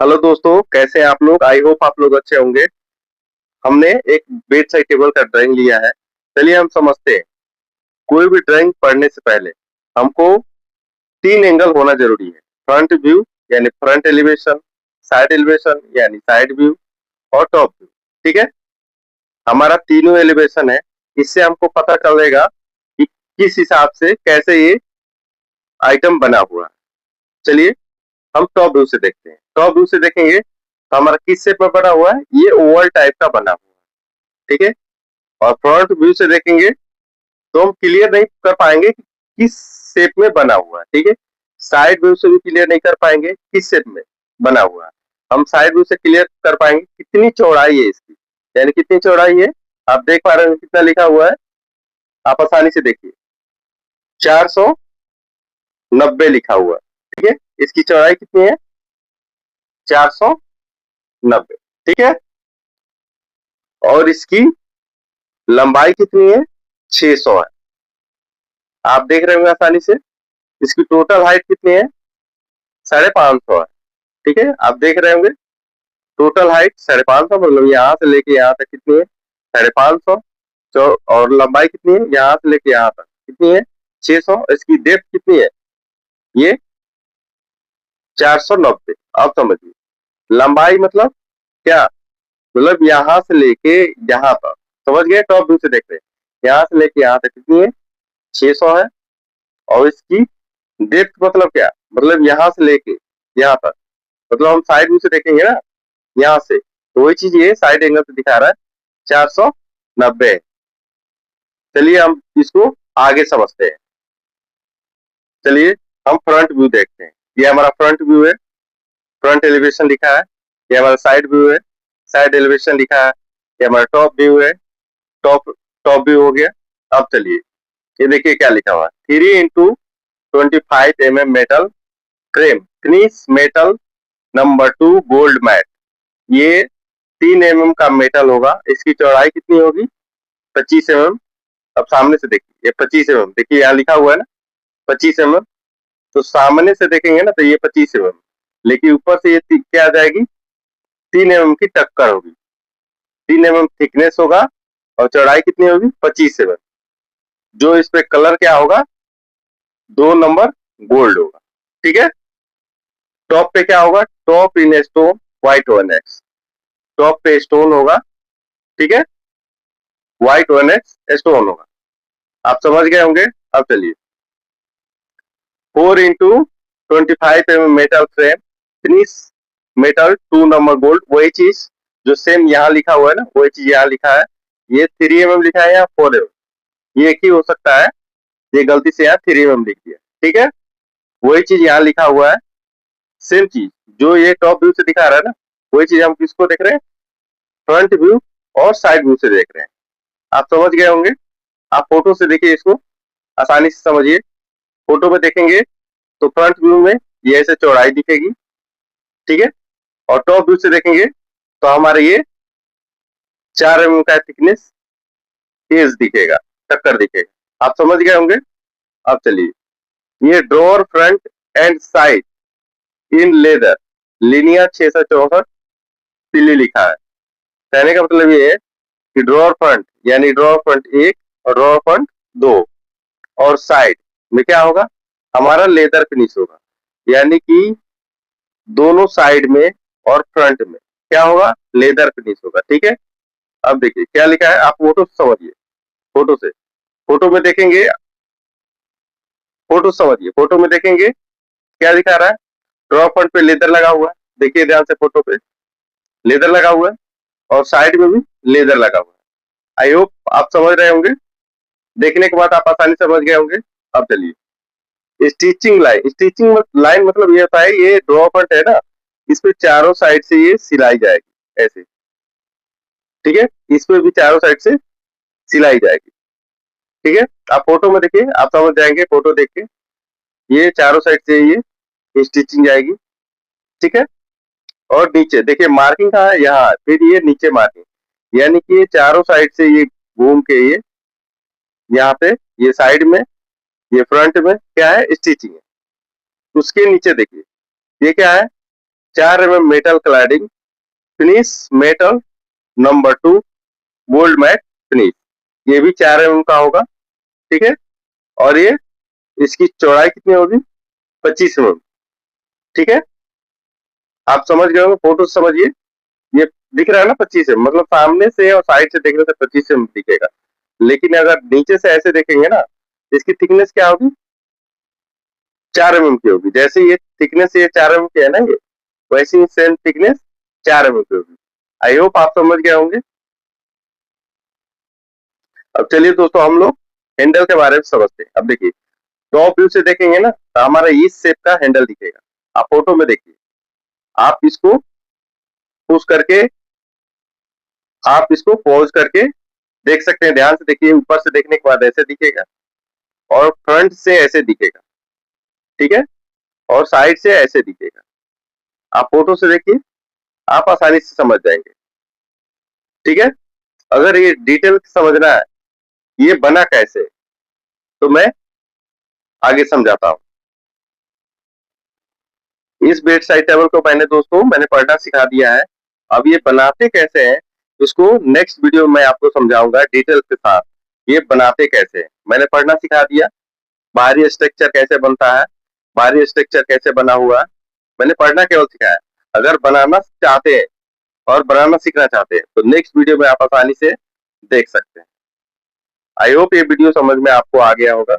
Hello दोस्तों, कैसे हैं आप लोग? आई होप आप लोग अच्छे होंगे। हमने एक बेड साइड टेबल का ड्राइंग लिया है। चलिए हम समझते हैं। कोई भी ड्राइंग पढ़ने से पहले हमको 3 एंगल होना जरूरी है। फ्रंट व्यू यानी फ्रंट एलिवेशन, साइड एलिवेशन यानी साइड व्यू और टॉप व्यू। ठीक है, हमारा तीनों एलिवेशन है। इससे हमको पता चलेगा कि किस हिसाब से कैसे ये आइटम बना हुआ है। चलिए हम टॉप व्यू से देखते हैं। टॉप व्यू से देखेंगे तो हमारा किस शेप में बना हुआ है, ये ओवल टाइप का बना हुआ है। ठीक है, और फ्रंट व्यू से देखेंगे तो हम क्लियर नहीं कर पाएंगे कि किस शेप में बना हुआ है। ठीक है, साइड व्यू से भी क्लियर नहीं कर पाएंगे किस शेप में बना हुआ है। हम साइड व्यू से क्लियर कर पाएंगे कितनी चौड़ाई है इसकी, यानी कितनी चौड़ाई है। आप देख पा रहे हैं कितना लिखा हुआ है, आप आसानी से देखिए 490 लिखा हुआ है। ठीक है, इसकी चौड़ाई कितनी है? 490। ठीक है, और इसकी लंबाई कितनी है? 600 है। आप देख रहे होंगे आसानी से। इसकी टोटल हाइट कितनी है? 550 है। ठीक है, आप देख रहे होंगे टोटल हाइट 550, मतलब यहाँ से लेके यहाँ तक कितनी है? 550। और लंबाई कितनी है यहाँ से लेके यहाँ तक कितनी है? 600। इसकी डेप्थ कितनी है? ये 490। अब समझिए, लंबाई मतलब क्या? मतलब यहाँ से लेके यहाँ तक। समझ गए? टॉप व्यू से देख रहे हैं, यहाँ से लेके यहाँ तक कितनी है? 600 है। और इसकी डेप्थ मतलब क्या? मतलब यहाँ से लेके यहाँ तक, मतलब हम साइड व्यू से देखेंगे ना, यहाँ से, तो वही चीज ये साइड एंगल से दिखा रहा है 490। चलिए हम इसको आगे समझते हैं। चलिए हम फ्रंट व्यू देखते हैं। ये हमारा फ्रंट व्यू है, फ्रंट एलिवेशन लिखा है। ये हमारा साइड व्यू है, साइड एलिवेशन लिखा है। ये हमारा टॉप व्यू है, टॉप टॉप व्यू हो गया। अब चलिए ये देखिए क्या लिखा हुआ है, 3x25 mm metal frame finish metal number 2 gold matte. ये 3 mm का मेटल होगा। इसकी चौड़ाई कितनी होगी? 25 mm। अब सामने से देखिए, ये 25 mm, देखिए यहाँ लिखा हुआ है ना 25 mm। तो सामने से देखेंगे ना तो ये 25 mm, लेकिन ऊपर से ये क्या आ जाएगी? 3 mm की टक्कर होगी। 3 mm थिकनेस होगा और चौड़ाई कितनी होगी? 25 mm। जो इस पे कलर क्या होगा? 2 नंबर गोल्ड होगा। ठीक है, टॉप पे क्या होगा? Top in stone white 1x। Top पे स्टोन होगा। ठीक है, व्हाइट 1x स्टोन होगा। आप समझ गए होंगे। अब चलिए 4x25 mm metal frame finish metal 2 number gold. वही चीज जो सेम यहाँ लिखा हुआ है ना, वही चीज यहाँ लिखा है। ये 3 mm लिखा है या 4 mm, ये एक ही हो सकता है। ये गलती से यहाँ 3 mm लिख दिया। ठीक है, वही चीज यहाँ लिखा हुआ है। सेम चीज जो ये टॉप व्यू से दिखा रहा है ना, वही चीज हम किसको देख रहे हैं? फ्रंट व्यू और साइड व्यू से देख रहे हैं। आप समझ गए होंगे। आप फोटो से देखिए इसको, आसानी से समझिए। फोटो में देखेंगे तो फ्रंट व्यू में ये ऐसे चौड़ाई दिखेगी। ठीक है, और टॉप व्यू से देखेंगे तो हमारे ये 4 mm का थिकनेस एज दिखेगा, टक्कर दिखेगा। आप समझ गए होंगे। अब चलिए, ये ड्रॉर फ्रंट एंड साइड इन लेदर लिनियर 664 पीली लिखा है। कहने का मतलब ये है कि ड्रॉर फ्रंट यानी ड्रॉर फ्रंट 1 और ड्रॉर फ्रंट 2 और साइड में क्या होगा? हमारा लेदर फिनिश होगा। यानी कि दोनों साइड में और फ्रंट में क्या होगा? लेदर फिनिश होगा। ठीक है, अब देखिए क्या लिखा है, आप फोटो से समझिए। फोटो से, फोटो में देखेंगे, फोटो समझिए, फोटो में देखेंगे क्या दिखा रहा है? ड्रॉ फ्रंट पे लेदर लगा हुआ है। देखिए ध्यान से, फोटो पे लेदर लगा हुआ है और साइड में भी लेदर लगा हुआ है। आई होप आप समझ रहे होंगे। देखने के बाद आप आसानी समझ गए होंगे। अब चलिए स्टिचिंग लाइन। स्टिचिंग लाइन मतलब ये होता है, ये ड्रॉ फ्रंट है ना, इस पे चारों साइड से ये सिलाई जाएगी ऐसे। ठीक है, इस पे भी चारों साइड से सिलाई जाएगी। ठीक है, आप फोटो में देखिए, आप समझ जाएंगे फोटो देख के। ये चारों साइड से ये स्टिचिंग जाएगी। ठीक है, और नीचे देखिए मार्किंग कहाँ है? यहाँ, फिर ये नीचे मार्किंग, यानी कि ये चारों साइड से ये घूम के ये यहाँ पे, ये साइड में, ये फ्रंट में क्या है? स्टिचिंग है। उसके नीचे देखिए ये क्या है? 4 mm metal cladding finish metal number 2 gold matte finish, ये भी 4 mm का होगा। ठीक है, और ये इसकी चौड़ाई कितनी होगी? 25 mm। ठीक है, आप समझ गए होंगे, फोटो से समझिए। ये दिख रहा है ना 25 mm, मतलब सामने से और साइड से देखने से 25 mm दिखेगा, लेकिन अगर नीचे से ऐसे देखेंगे ना, इसकी थिकनेस क्या होगी? 4 mm की होगी। जैसे ये थिकनेस ये 4 mm की है ना, ये वैसी ही सेम थिकनेस 4 mm की होगी। आई होप आप समझ गए होंगे। अब चलिए दोस्तों, हम लोग हैंडल के बारे में समझते हैं। अब देखिए, टॉप व्यू से देखेंगे ना तो हमारा इस शेप का हैंडल दिखेगा। आप फोटो में देखिए, आप इसको पुश करके, आप इसको पॉज करके देख सकते हैं। ध्यान से देखिए, ऊपर से देखने के बाद ऐसे दिखेगा और फ्रंट से ऐसे दिखेगा। ठीक है, और साइड से ऐसे दिखेगा। आप फोटो से देखिए, आप आसानी से समझ जाएंगे। ठीक है, अगर ये डिटेल समझना है ये बना कैसे, तो मैं आगे समझाता हूं। इस बेड साइड टेबल को मैंने पढ़ना सिखा दिया है। अब ये बनाते कैसे हैं, इसको नेक्स्ट वीडियो में आपको समझाऊंगा डिटेल के साथ। ये बनाते कैसे हैं मैंने पढ़ना सिखा दिया। बाहरी स्ट्रक्चर कैसे बनता है, बाहरी स्ट्रक्चर कैसे बना हुआ है, मैंने पढ़ना केवल सिखाया। अगर बनाना चाहते हैं और बनाना सीखना चाहते हैं तो नेक्स्ट वीडियो में आप आसानी से देख सकते हैं। आई होप ये वीडियो समझ में आपको आ गया होगा।